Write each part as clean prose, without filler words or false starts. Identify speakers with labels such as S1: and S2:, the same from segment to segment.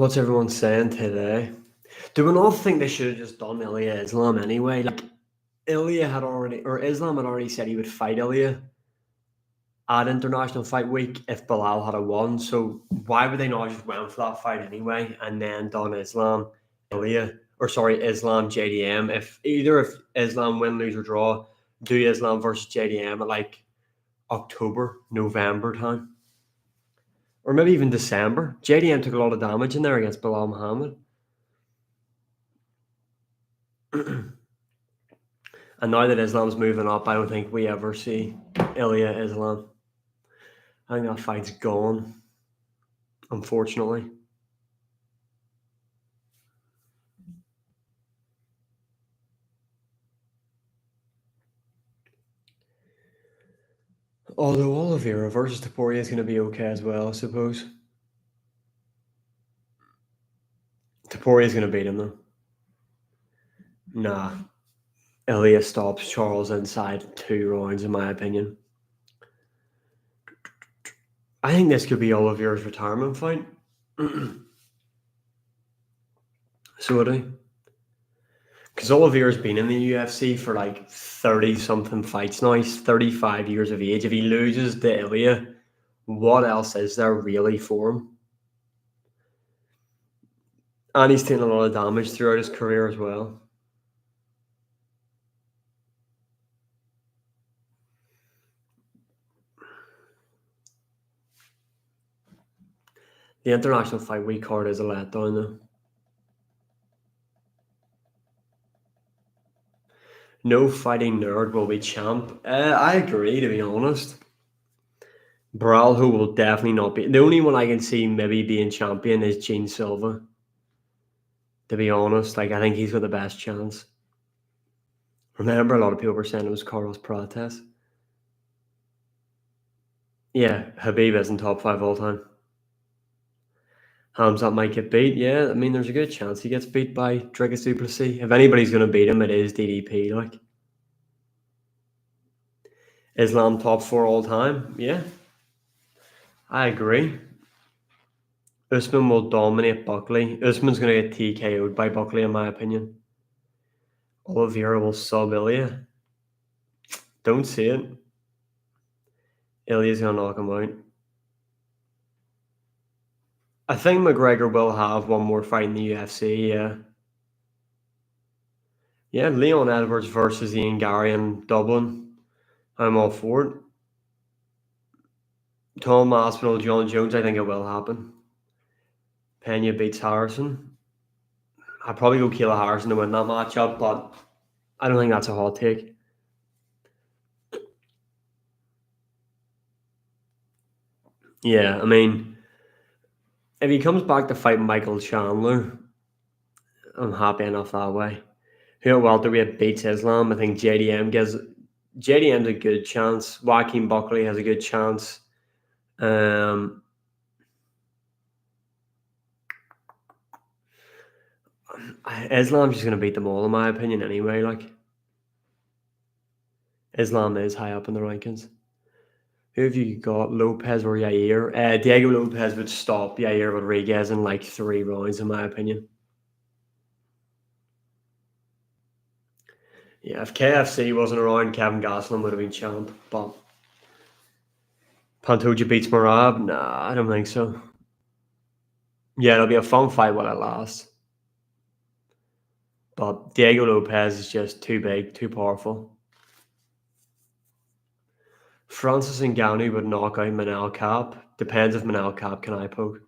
S1: What's everyone saying today? Do we not think they should have just done Ilya Islam anyway? Like Islam had already said he would fight Ilya at International Fight Week if Bilal had a won. So why would they not just went for that fight anyway and then done Islam JDM? If Islam win, lose or draw, do Islam versus JDM at like October, November time. Or maybe even December. JDM took a lot of damage in there against Bilal Muhammad. And now that Islam's moving up, I don't think we ever see Ilya Islam. I think that fight's gone, unfortunately. Although Oliveira versus Topuria is going to be okay as well, I suppose. Topuria is going to beat him, though. Nah. Ilya stops Charles inside 2 rounds, in my opinion. I think this could be Oliveira's retirement fight. So would I? Because Oliveira's been in the UFC for like 30-something fights now. He's 35 years of age. If he loses to Ilya, what else is there really for him? And he's taken a lot of damage throughout his career as well. The International Fight Week card is a letdown, though. No fighting nerd will be champ. I agree, to be honest. Baralho will definitely not be. The only one I can see maybe being champion is Gene Silva. To be honest, I think he's got the best chance. Remember, a lot of people were saying it was Carlos Prates. Yeah, Habib isn't top 5 all time. Hamzat might get beat. Yeah, I mean, there's a good chance he gets beat by Dricus du Plessis. If anybody's going to beat him, it is DDP. Like Islam top 4 all time. Yeah, I agree. Usman will dominate Buckley. Usman's going to get TKO'd by Buckley, in my opinion. Oliveira will sub Ilya. Don't see it. Ilya's going to knock him out. I think McGregor will have one more fight in the UFC, yeah. Yeah, Leon Edwards versus Ian Gary in Dublin. I'm all for it. Tom Aspinall, John Jones, I think it will happen. Pena beats Harrison. I'd probably go Kayla Harrison to win that matchup, but I don't think that's a hot take. Yeah, I mean, if he comes back to fight Michael Chandler, I'm happy enough that way. Who at welterweight beats Islam? I think JDM's a good chance. Joaquin Buckley has a good chance. Islam's just going to beat them all, in my opinion, anyway. Like, Islam is high up in the rankings. Who have you got? Lopez or Yair? Diego Lopez would stop Yair Rodriguez in like 3 rounds, in my opinion. Yeah, if KFC wasn't around, Kevin Gastelum would have been champ. But Pantoja beats Marab? Nah, I don't think so. Yeah, it'll be a fun fight while it lasts. But Diego Lopez is just too big, too powerful. Francis Ngannou would knock out Manel Kape. Depends if Manel Kape can eye poke.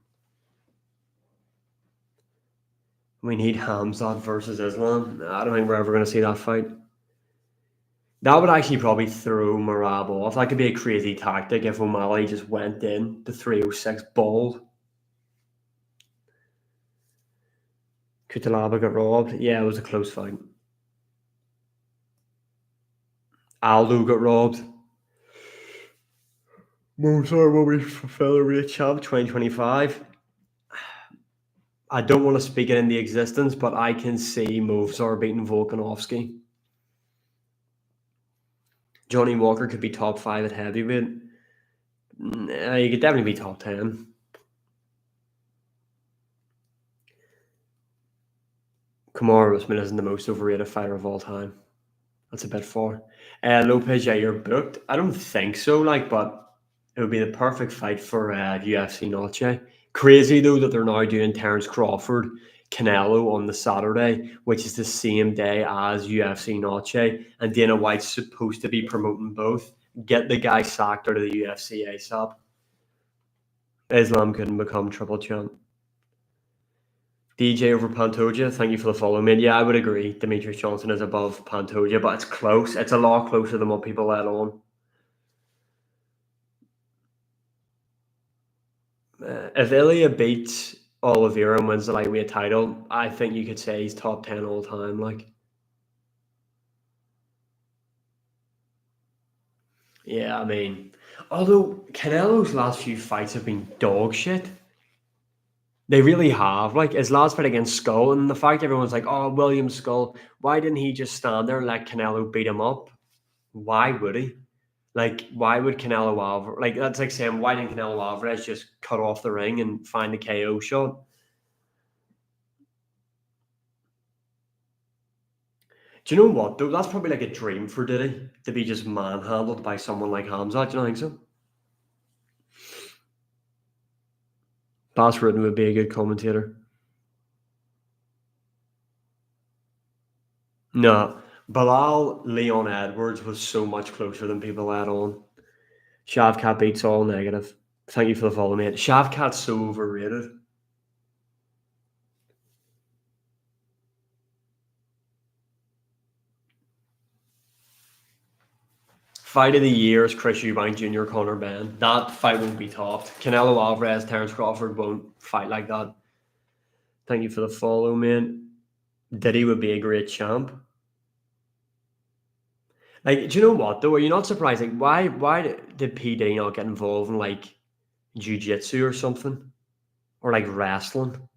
S1: We need Hamzat versus Islam. I don't think we're ever going to see that fight. That would actually probably throw Marab off. That could be a crazy tactic if O'Malley just went in to 306 bald. Kutalaba got robbed. Yeah, it was a close fight. Aldo got robbed. Mozart will be featherweight champ 2025. I don't want to speak it into existence, but I can see Mozart beating Volkanovski. Johnny Walker could be top 5 at heavyweight. He could definitely be top 10. Kamara Usman isn't the most overrated fighter of all time. That's a bit far. Lopez, yeah, you're booked. I don't think so, like, but it would be the perfect fight for UFC Noche. Crazy though that they're now doing Terence Crawford, Canelo on the Saturday, which is the same day as UFC Noche, and Dana White's supposed to be promoting both. Get the guy sacked out of the UFC ASAP. Islam couldn't become triple champ. DJ over Pantoja, thank you for the follow, man. Yeah, I would agree. Demetrius Johnson is above Pantoja, but it's close. It's a lot closer than what people let on. If Ilya beats Oliveira and wins the lightweight title, I think you could say he's top 10 all time. Like, yeah, I mean, although Canelo's last few fights have been dog shit. They really have. Like his last fight against Skull, and the fact everyone's like, "Oh, William Skull, why didn't he just stand there and let Canelo beat him up?" Why would he? Like, why would Canelo Alvarez? Like, that's like saying, why didn't Canelo Alvarez just cut off the ring and find the KO shot? Do you know what though? That's probably like a dream for Diddy to be just manhandled by someone like Hamza. Do you not think so? Bass Rutten would be a good commentator. No, Bilal Leon Edwards was so much closer than people let on. Shavkat beats all negative. Thank you for the follow, mate. Shavkat's so overrated. Fight of the year is Chris Eubank Jr. Conor Ben. That fight won't be topped. Canelo Alvarez, Terence Crawford won't fight like that. Thank you for the follow, man. Diddy would be a great champ. Like, do you know what though? Are you not surprised? Like, why did P Diddy not get involved in like jujitsu or something, or like wrestling?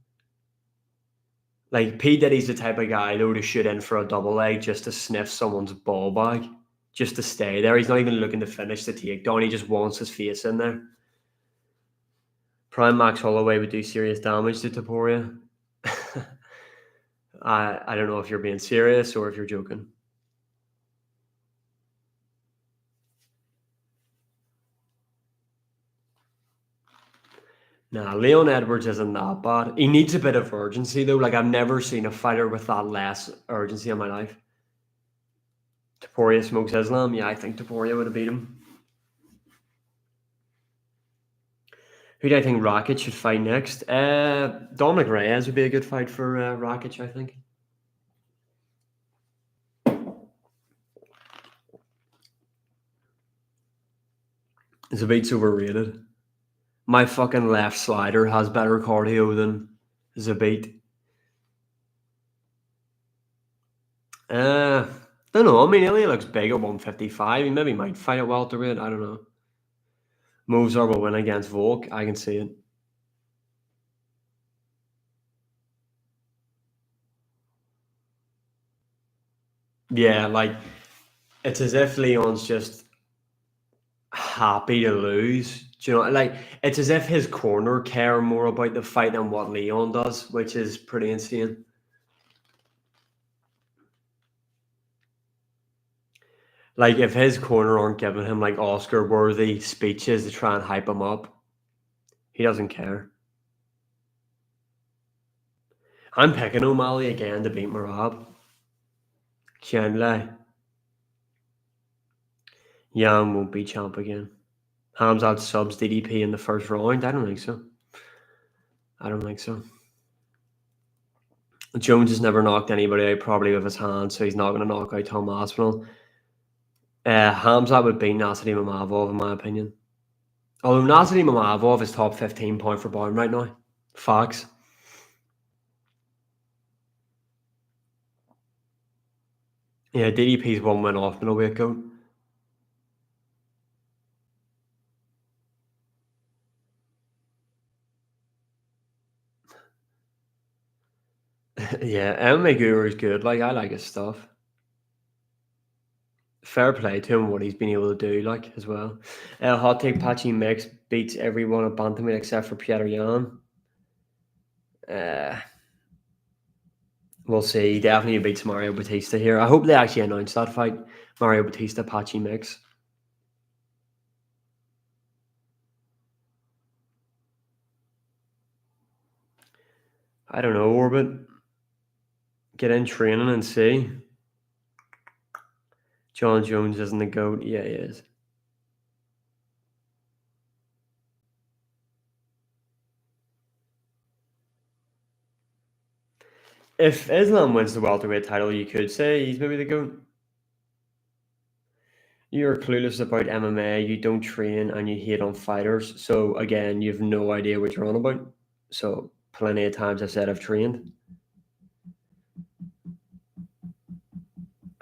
S1: Like P Diddy's the type of guy though to shoot in for a double leg just to sniff someone's ball bag, just to stay there. He's not even looking to finish the takedown. He just wants his face in there. Prime Max Holloway would do serious damage to Taporia. I don't know if you're being serious or if you're joking. Nah, Leon Edwards isn't that bad. He needs a bit of urgency though. Like I've never seen a fighter with that less urgency in my life. Taporia smokes Islam. Yeah, I think Taporia would have beat him. Who do I think Rakic should fight next? Dominic Reyes would be a good fight for Rakic, I think. Zabit's overrated. My fucking left slider has better cardio than Zabit. Don't know. I mean, Ilya looks big at 155. He maybe might fight at welterweight. I don't know. Movsar will win against Volk. I can see it. Yeah, like it's as if Leon's just happy to lose. Do you know, like it's as if his corner care more about the fight than what Leon does, which is pretty insane. Like if his corner aren't giving him like Oscar worthy speeches to try and hype him up, he doesn't care. I'm picking O'Malley again to beat Marab. Chandler. Yang won't be champ again. Hamzat subs DDP in the first round. I don't think so. I don't think so. Jones has never knocked anybody out probably with his hand, so he's not going to knock out Tom Aspinall. Hamzat would beat Nasty Mamavov, in my opinion. Although Nasty Mamavov is top 15 point for Bayern right now. Facts. Yeah, DDP's one win off middleweight goat. Yeah, MMA Guru is good. Like, I like his stuff. Fair play to him, what he's been able to do, like, as well. Hot take Patchy Mix beats everyone at Bantamweight except for Peter Yan. Uh, We'll see. Definitely beats Mario Batista here. I hope they actually announce that fight. Mario Batista, Patchy Mix. I don't know, Orbit. Get in training and see. John Jones isn't the GOAT. Yeah, he is. If Islam wins the welterweight title, you could say he's maybe the GOAT. You're clueless about MMA, you don't train, and you hate on fighters. So again, you have no idea what you're on about. So plenty of times I've said I've trained,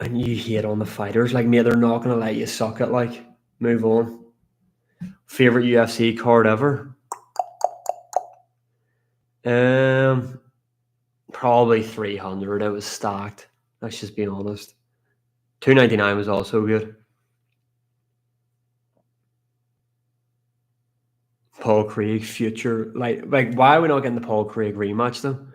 S1: and you hate on the fighters. Like, mate, they're not gonna let you suck it. Like, move on. Favorite UFC card ever? Um, Probably 300. It was stacked. Let's just be honest. 299 was also good. Paul Craig future, like why are we not getting the Paul Craig rematch though?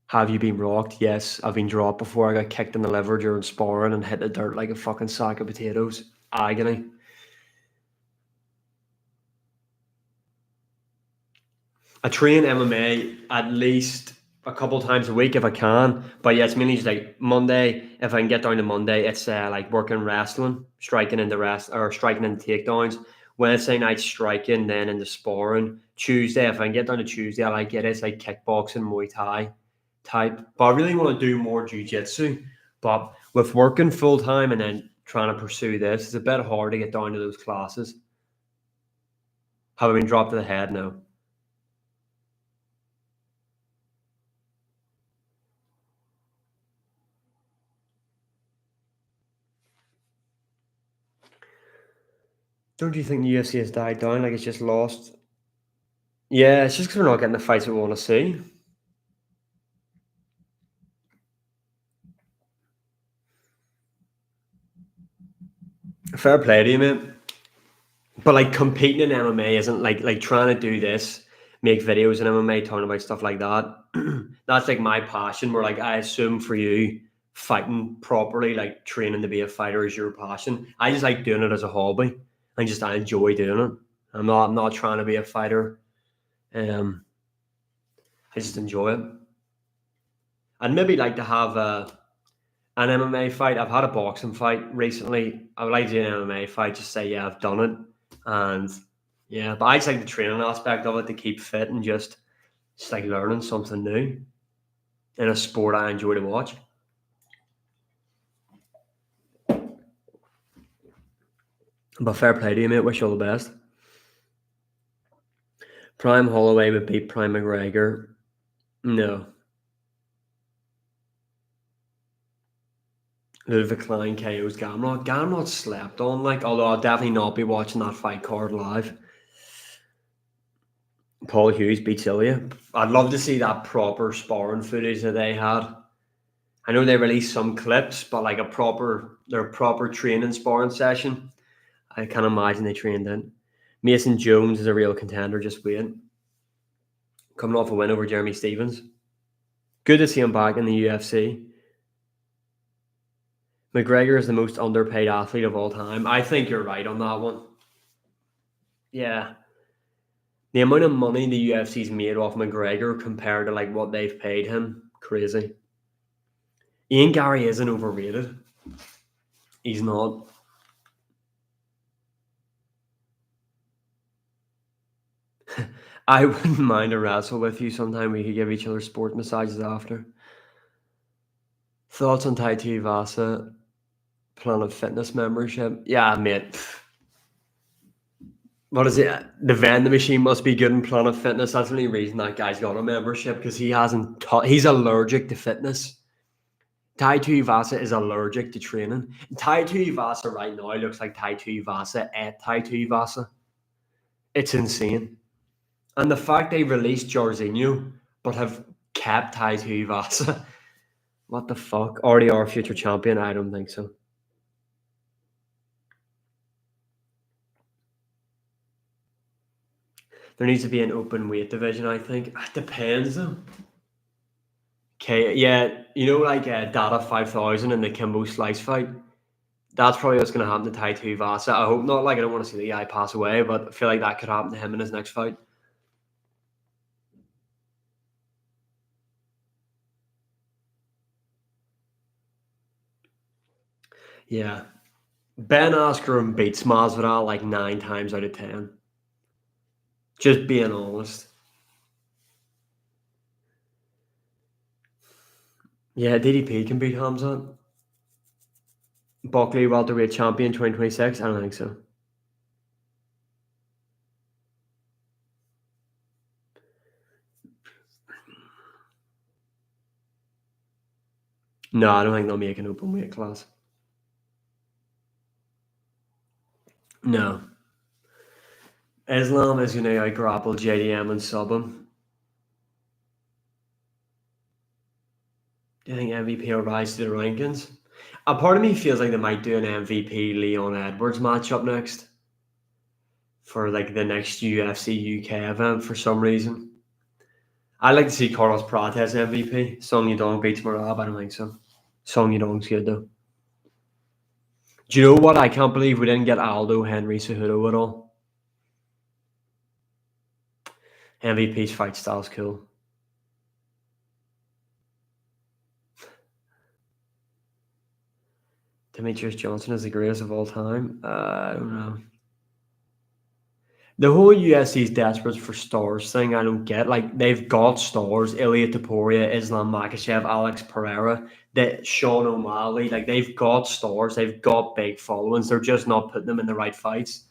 S1: Have you been rocked? Yes, I've been dropped before. I got kicked in the liver during sparring and hit the dirt like a fucking sack of potatoes. Agony. I train MMA at least a couple times a week if I can. But yeah, it's mainly just like Monday. If I can get down to Monday, it's like working wrestling, striking in the rest or striking in the takedowns. Wednesday night striking, then in the sparring. Tuesday, if I can get down to Tuesday, I like it. It's like kickboxing, Muay Thai type. But I really want to do more jiu-jitsu. But with working full time and then trying to pursue this, it's a bit hard to get down to those classes. Have I been dropped to the head? No. Don't you think the UFC has died down? Like, it's just lost? Yeah, it's just because we're not getting the fights we want to see. Fair play to you, mate. But like competing in MMA isn't like trying to do this, make videos in MMA, talking about stuff like that. That's like my passion. Where like I assume for you, fighting properly, like training to be a fighter, is your passion. I just like doing it as a hobby, and just I enjoy doing it. I'm not trying to be a fighter. Um, I just enjoy it. I'd maybe like to have an MMA fight. I've had a boxing fight recently. I would like to do an MMA fight. Just say yeah, I've done it, and yeah. But I just like the training aspect of it to keep fit and just like learning something new in a sport I enjoy to watch. But fair play to you, mate. Wish you all the best. Prime Holloway would beat Prime McGregor. No, Ludwig Klein KO's Gamrot. Gamrot slept on. Like, although I'll definitely not be watching that fight card live. Paul Hughes beats Ilya. I'd love to see that proper sparring footage that they had. I know they released some clips, but like their proper training sparring session, I can't imagine they trained in. Mason Jones is a real contender, just waiting. Coming off a win over Jeremy Stevens. Good to see him back in the UFC. McGregor is the most underpaid athlete of all time. I think you're right on that one. Yeah. The amount of money the UFC's made off McGregor compared to like what they've paid him, crazy. Ian Gary isn't overrated. He's not. I wouldn't mind a wrestle with you sometime. We could give each other sport massages after. Thoughts on Tai Vasa Planet Fitness membership? Yeah, mate. What is it? The vending machine must be good in Planet Fitness. That's the only reason that guy's got a membership because he hasn't. He's allergic to fitness. Tai Vasa is allergic to training. Tai Vasa right now looks like Tai Vasa at Tai Vasa. It's insane. And the fact they released Jorginho but have kept Tai Vasa. What the fuck? Already our future champion? I don't think so. There needs to be an open weight division, I think. It depends though. Okay, yeah, like Data 5000 in the Kimbo Slice fight. That's probably what's going to happen to Tai Vasa. I hope not. Like, I don't want to see the guy pass away, but I feel like that could happen to him in his next fight. Yeah. Ben Askren beats Masvidal like 9 times out of 10. Just being honest. Yeah, DDP can beat Hamzat. Buckley welterweight champion 2026. I don't think so. No, I don't think they'll make an open weight class. No. Islam is going to grapple JDM and sub him. Do you think MVP will rise to the rankings? A part of me feels like they might do an MVP Leon Edwards matchup next for like the next UFC UK event for some reason. I'd like to see Carlos Prates MVP. Song Yudong beats Marab. I don't think so. Song Yudong's good though. Do you know what? I can't believe we didn't get Aldo Henry Cejudo at all. MVP's fight style's cool. Demetrius Johnson is the greatest of all time. I don't know. The whole UFC is desperate for stars thing. I don't get. Like they've got stars: Ilya Taporia, Islam Makhachev, Alex Pereira, that Sean O'Malley. Like they've got stars. They've got big followings. They're just not putting them in the right fights.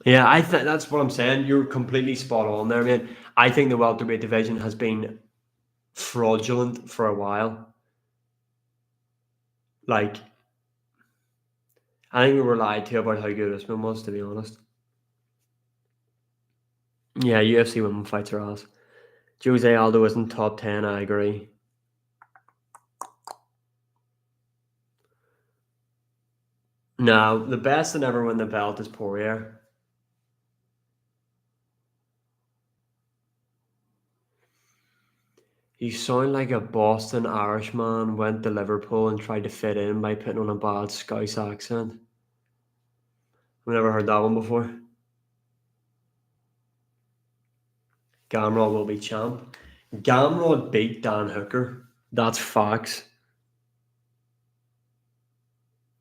S1: Yeah, I think that's what I'm saying. You're completely spot on there, man. I think the welterweight division has been fraudulent for a while. Like, I think we were lied to about how good Usman was, to be honest. Yeah, UFC women fights are ass. Jose Aldo isn't top 10, I agree. No, the best to never win the belt is Poirier. You sound like a Boston Irishman went to Liverpool and tried to fit in by putting on a bad Scouse accent. I've never heard that one before. Gamrod will be champ. Gamrod beat Dan Hooker. That's facts.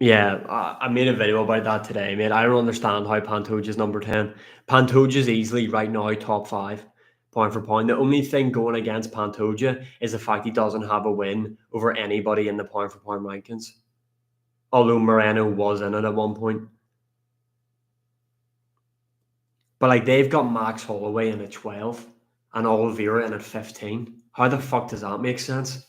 S1: Yeah, I made a video about that today, mate. I don't understand how Pantoja's number 10. Pantoja's easily right now top 5, point for point. The only thing going against Pantoja is the fact he doesn't have a win over anybody in the point for point rankings. Although Moreno was in it at one point. But like they've got Max Holloway in at 12 and Oliveira in at 15. How the fuck does that make sense?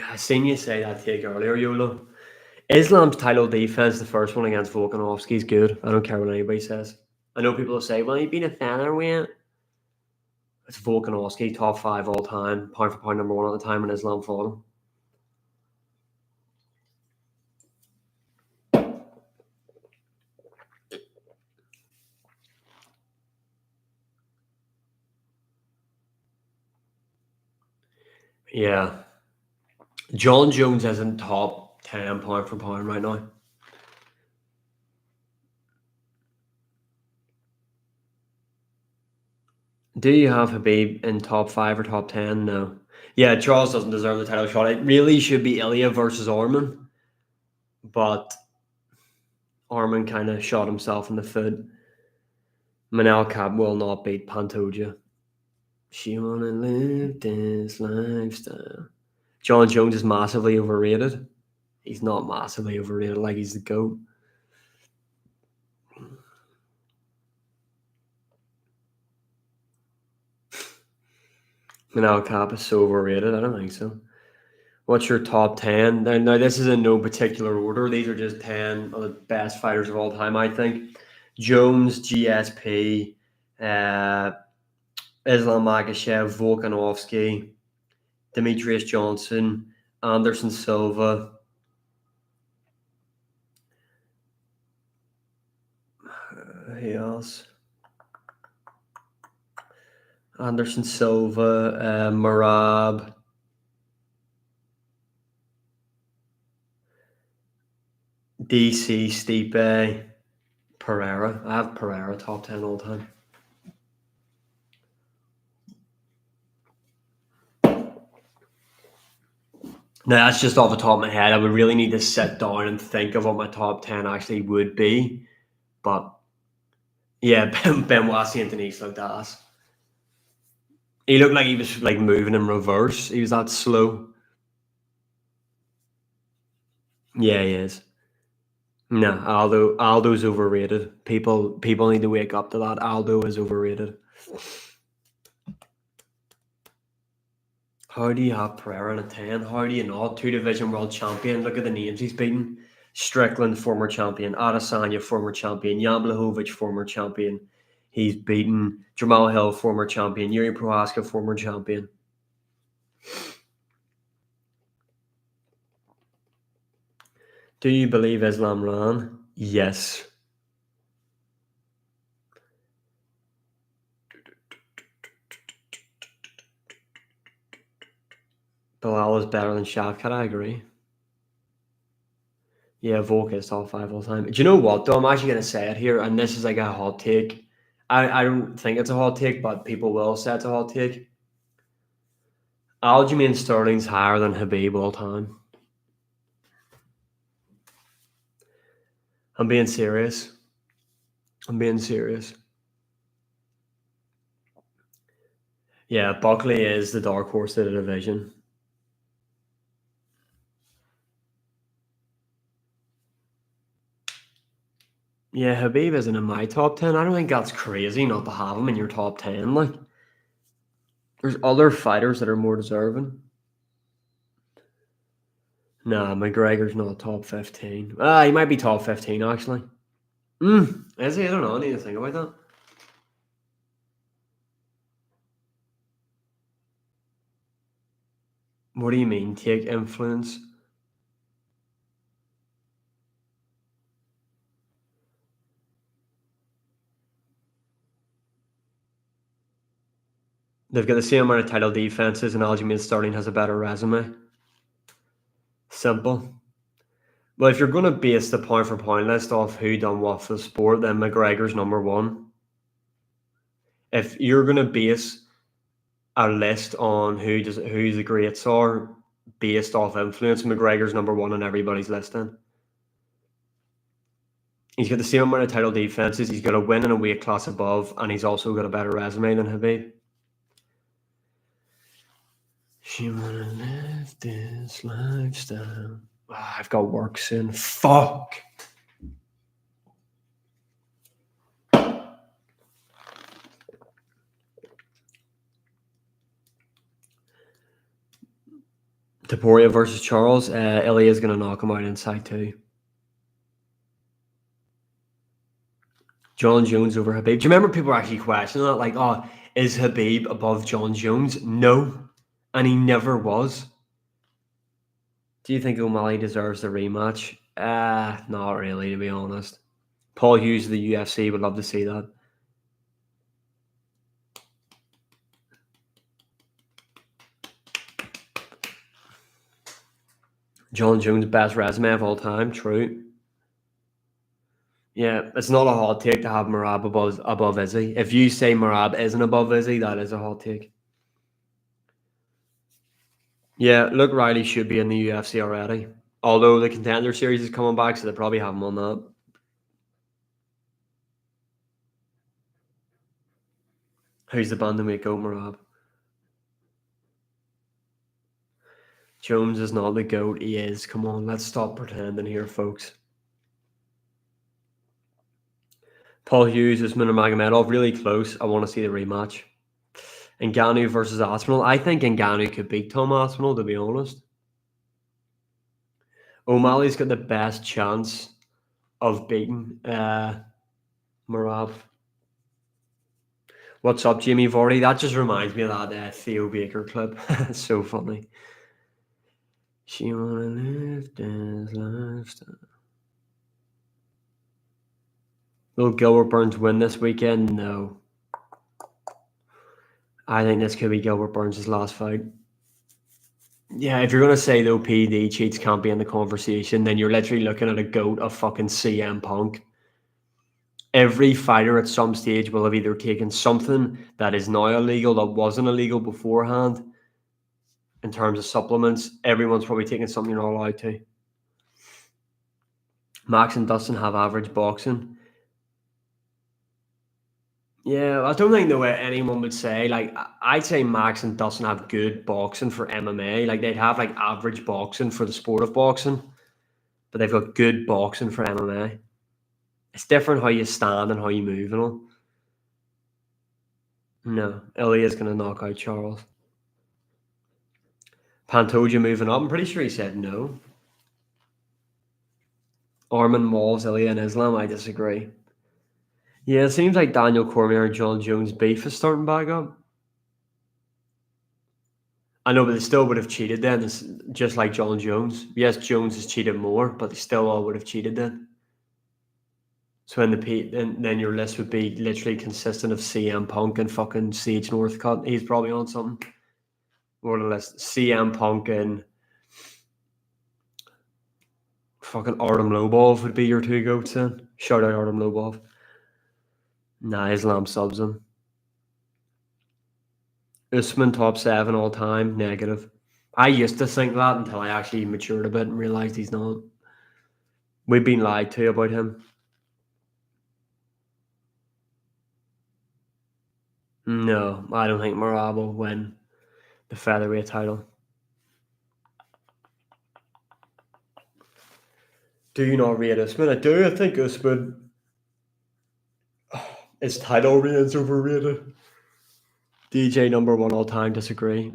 S1: I seen you say that take earlier, Yolo. Islam's title defense, the first one against Volkanovski, is good. I don't care what anybody says. I know people will say, well, he'd been a featherweight. It's Volkanovski, top 5 all time, pound for pound number 1 at the time when Islam fought him. Yeah. John Jones isn't top 10 pound for pound right now. Do you have Habib in top 5 or top 10? No. Yeah, Charles doesn't deserve the title shot. It really should be Ilya versus Orman, but Orman kind of shot himself in the foot. Manel Cap will not beat Pantoja. She wanna live this lifestyle. John Jones is massively overrated. He's not massively overrated, like he's the GOAT. Manel Cap is so overrated. I don't think so. What's your top 10? Now, this is in no particular order. These are just 10 of the best fighters of all time, I think. Jones, GSP, Islam Makhachev, Volkanovski, Demetrius Johnson, Anderson Silva. Who else? Anderson Silva, Marab, DC, Stipe, Pereira. I have Pereira top 10 all time. Now, that's just off the top of my head. I would really need to sit down and think of what my top 10 actually would be. But yeah, Benoit Saint Denis looked ass. He looked like he was like moving in reverse. He was that slow. Yeah, he is. No, Aldo's overrated. People need to wake up to that. Aldo is overrated. How do you have Pereira in a 10? How do you not? Two division world champion. Look at the names he's beaten. Strickland, former champion. Adesanya, former champion. Jan Blachowicz, former champion. He's beaten Jamal Hill, former champion. Yuri Prohaska, former champion. Do you believe Islam ran? Yes. Bilal is better than Shavkat, I agree. Yeah, Volk is top 5 all time. Do you know what, though? I'm actually going to say it here, and this is like a hot take. I don't think it's a hot take, but people will say it's a hot take. Aljamain Sterling's higher than Habib all time. I'm being serious. I'm being serious. Yeah, Buckley is the dark horse of the division. Yeah, Habib isn't in my top 10. I don't think that's crazy not to have him in your top 10. Like, there's other fighters that are more deserving. Nah, McGregor's not top 15. He might be top 15, actually. Is he? I don't know. I need to think about that. What do you mean, take influence? They've got the same amount of title defenses, and Aljamain Sterling has a better resume. Simple. Well, if you're going to base the point for point list off who done what for the sport, then McGregor's number one. If you're going to base a list on who the greats are based off influence, McGregor's number one on everybody's list. Then he's got the same amount of title defenses. He's got a win in a weight class above, and he's also got a better resume than Habib. She wanna live this lifestyle. I've got work soon. Fuck. Taporia versus Charles. Ilya is going to knock him out inside too. John Jones over Habib. Do you remember people were actually questioning that? Like, oh, is Habib above John Jones? No. And he never was. Do you think O'Malley deserves the rematch? Not really, to be honest. Paul Hughes of the UFC would love to see that. John Jones' best resume of all time. True. Yeah, it's not a hot take to have Marab above Izzy. If you say Marab isn't above Izzy, that is a hot take. Yeah, Luke Riley should be in the UFC already. Although the Contender Series is coming back, so they probably have him on that. Who's the bantamweight goat, Marab? Jones is not the GOAT. He is. Come on, let's stop pretending here, folks. Paul Hughes, Usman Nurmagomedov, really close. I want to see the rematch. Ngannou versus Aspinall. I think Ngannou could beat Tom Aspinall, to be honest. O'Malley's got the best chance of beating Marab. What's up, Jimmy Vardy? That just reminds me of that Theo Baker clip. It's so funny. She wanna live this lifestyle. Will Gilbert Burns win this weekend? No. I think this could be Gilbert Burns' last fight. Yeah, if you're gonna say though PD cheats can't be in the conversation, then you're literally looking at a goat of fucking CM Punk. Every fighter at some stage will have either taken something that is now illegal that wasn't illegal beforehand in terms of supplements. Everyone's probably taking something you're not allowed to. Max and Dustin have average boxing. Yeah, I don't think the way anyone would say, like, I'd say Max and Dustin have good boxing for MMA. Like, they'd have, like, average boxing for the sport of boxing, but they've got good boxing for MMA. It's different how you stand and how you move and all. No, Ilya's going to knock out Charles. Pantoja moving up. I'm pretty sure he said no. Armin Walls, Ilya, and Islam. I disagree. Yeah, it seems like Daniel Cormier and John Jones' beef is starting back up. I know, but they still would have cheated then, just like John Jones. Yes, Jones has cheated more, but they still all would have cheated then. So in then your list would be literally consistent of CM Punk and fucking Sage Northcutt. He's probably on something. Or the list CM Punk and fucking Artem Lobov would be your two goats then. Shout out Artem Lobov. Nah, Islam subs him. Usman top 7 all time, negative. I used to think that until I actually matured a bit and realised he's not. We've been lied to about him. No, I don't think Marab will win the featherweight title. Do you not rate Usman? I do. I think Usman, his title reign's overrated. DJ number 1 all time, disagree.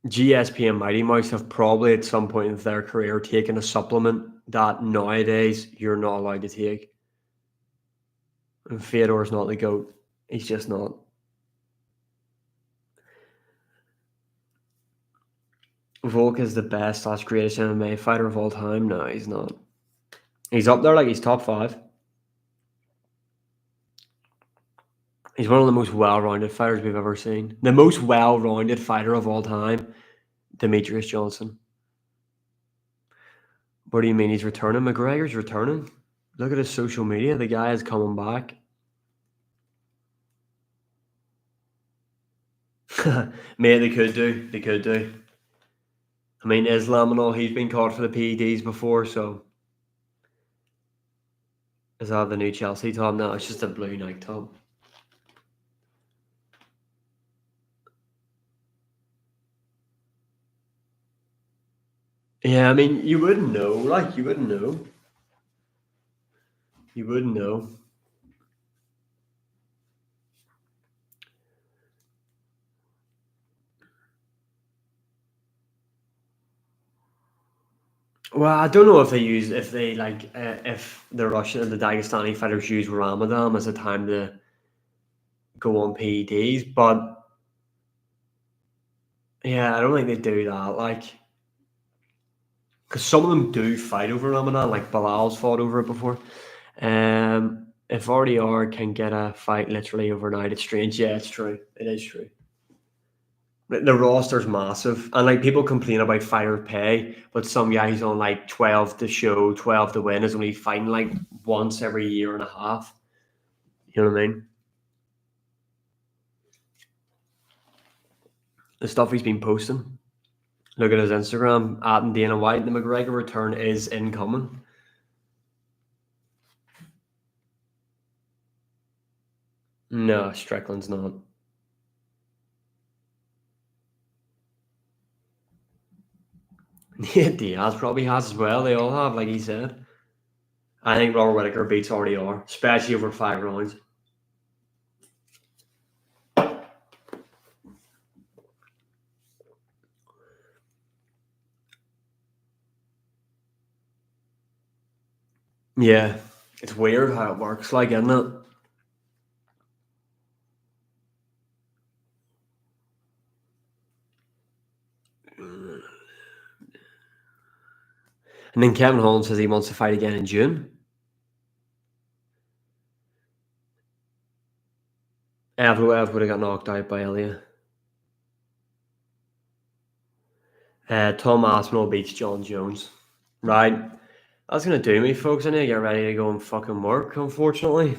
S1: GSP and Mighty Mouse have probably at some point in their career taken a supplement that nowadays you're not allowed to take. And Fedor's not the GOAT. He's just not. Volk is the best / greatest MMA fighter of all time. No, he's not. He's up there, like he's top 5. He's one of the most well-rounded fighters we've ever seen. The most well-rounded fighter of all time, Demetrius Johnson. What do you mean he's returning? McGregor's returning. Look at his social media. The guy is coming back. Mate, they could do. They could do. I mean, Islam and all, he's been caught for the PEDs before, so. Is that the new Chelsea top? No, it's just a blue Nike top. Yeah, I mean, you wouldn't know. Like, you wouldn't know. You wouldn't know. Well, I don't know if if the Russian and the Dagestani fighters use Ramadan as a time to go on PEDs, but yeah, I don't think they do that. Like, because some of them do fight over Ramadan, like Bilal's fought over it before. If RDR can get a fight literally overnight, it's strange. Yeah, it's true. It is true. The roster's massive, and like people complain about fighter pay, but some guy who's on like 12 to show, 12 to win is only fighting like once every year and a half. You know what I mean? The stuff he's been posting. Look at his Instagram, at Dana White. The McGregor return is incoming. No, Strickland's not. Yeah, Diaz probably has as well. They all have, like he said. I think Robert Whittaker beats RDR, especially over 5 rounds. Yeah, it's weird how it works, like, isn't it? And then Kevin Holmes says he wants to fight again in June. Ev would have got knocked out by Elliot. Tom Aspinall beats John Jones. Right. That's going to do me, folks. I need to get ready to go and fucking work, unfortunately.